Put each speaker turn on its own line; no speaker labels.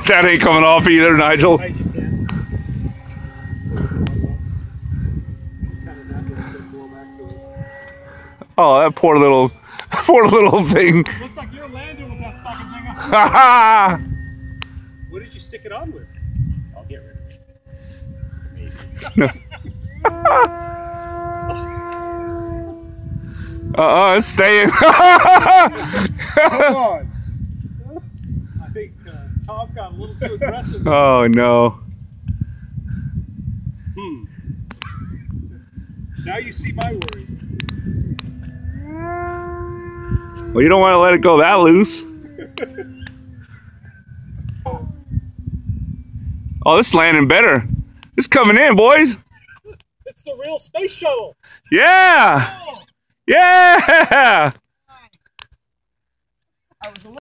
That ain't coming off either, Nigel. Oh, that poor little thing.
Looks like you're landing with that fucking thing on. What did you stick it on with? I'll get rid of it. Maybe.
It's staying.
Come on. I think Tom got a little too aggressive.
Oh no.
Now you see my worries.
Well, you don't want to let it go that loose. Oh, this is landing better. It's coming in, boys.
It's the real space shuttle.
Yeah.
Oh.
Yeah.